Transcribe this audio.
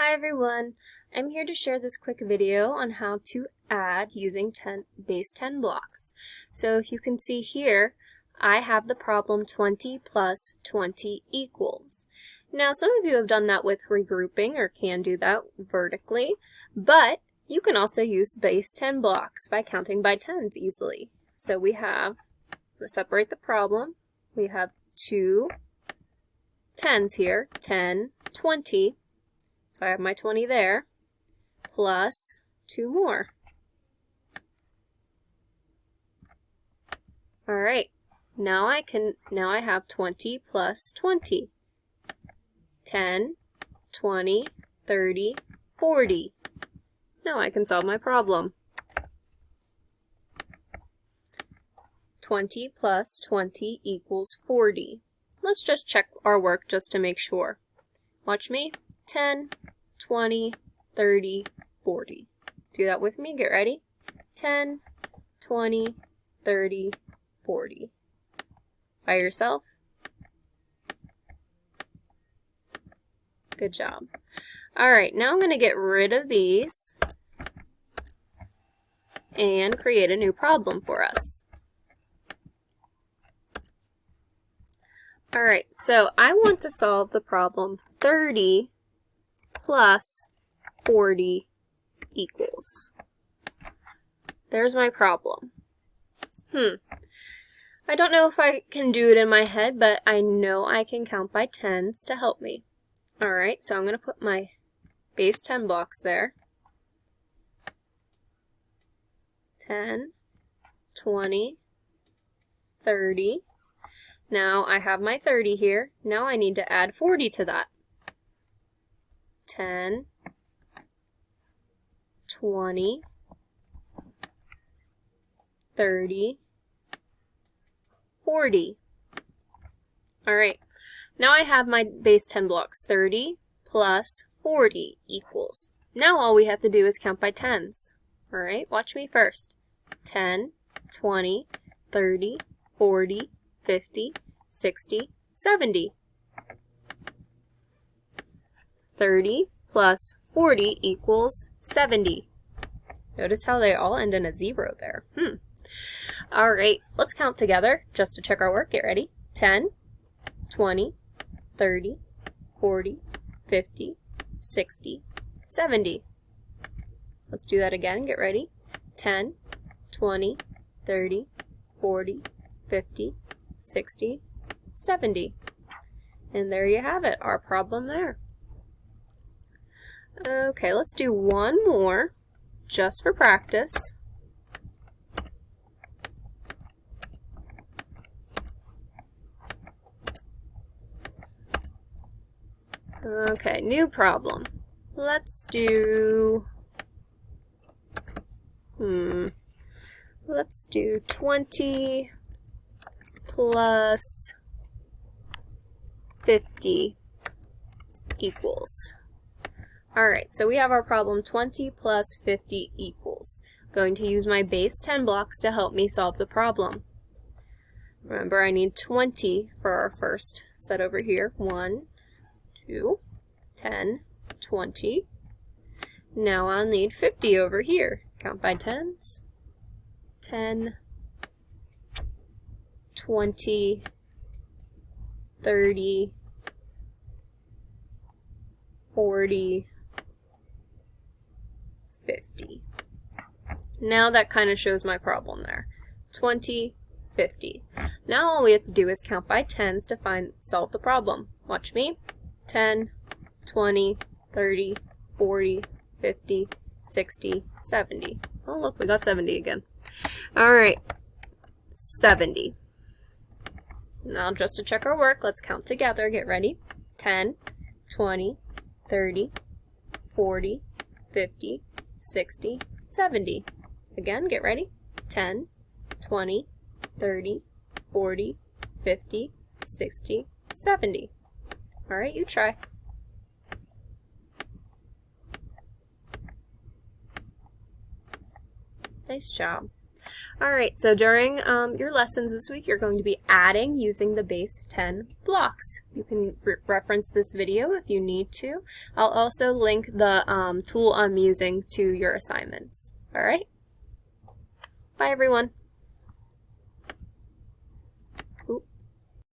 Hi everyone! I'm here to share this quick video on how to add using base 10 blocks. So if you can see here, I have the problem 20 plus 20 equals. Now some of you have done that with regrouping or can do that vertically, but you can also use base 10 blocks by counting by tens easily. So let's separate the problem. We have two tens here, 10, 20. So I have my 20 there, plus two more. All right, now I have 20 plus 20. 10, 20, 30, 40. Now I can solve my problem. 20 plus 20 equals 40. Let's just check our work just to make sure. Watch me. 10, 20, 30, 40. Do that with me. Get ready. 10, 20, 30, 40. By yourself. Good job. All right, now I'm going to get rid of these and create a new problem for us. All right, so I want to solve the problem 30 plus 40 equals. There's my problem. I don't know if I can do it in my head, but I know I can count by tens to help me. All right, so I'm going to put my base 10 blocks there. 10, 20, 30. Now I have my 30 here. Now I need to add 40 to that. 10, 20, 30, 40. All right, now I have my base 10 blocks. 30 plus 40 equals. Now all we have to do is count by tens. All right, watch me first. 10, 20, 30, 40, 50, 60, 70. 30 plus 40 equals 70. Notice how they all end in a 0 there. All right, let's count together just to check our work. Get ready. 10, 20, 30, 40, 50, 60, 70. Let's do that again. Get ready. 10, 20, 30, 40, 50, 60, 70. And there you have it, our problem there. Okay, let's do one more just for practice. Okay, new problem. Let's do 20 plus 50 equals. Alright, so we have our problem 20 plus 50 equals. I'm going to use my base 10 blocks to help me solve the problem. Remember, I need 20 for our first set over here. 1, 2, 10, 20. Now I'll need 50 over here. Count by tens. 10, 20, 30, 40, 50. Now that kind of shows my problem there. 20, 50. Now all we have to do is count by tens to solve the problem. Watch me. 10, 20, 30, 40, 50, 60, 70. Oh look, we got 70 again. Alright, 70. Now just to check our work, let's count together. Get ready. 10, 20, 30, 40, 50, 60, 70. Again, get ready. 10, 20, 30, 40, 50, 60, 70. All right, you try. Nice job. Alright, so during your lessons this week, you're going to be adding using the base 10 blocks. You can reference this video if you need to. I'll also link the tool I'm using to your assignments. Alright? Bye everyone.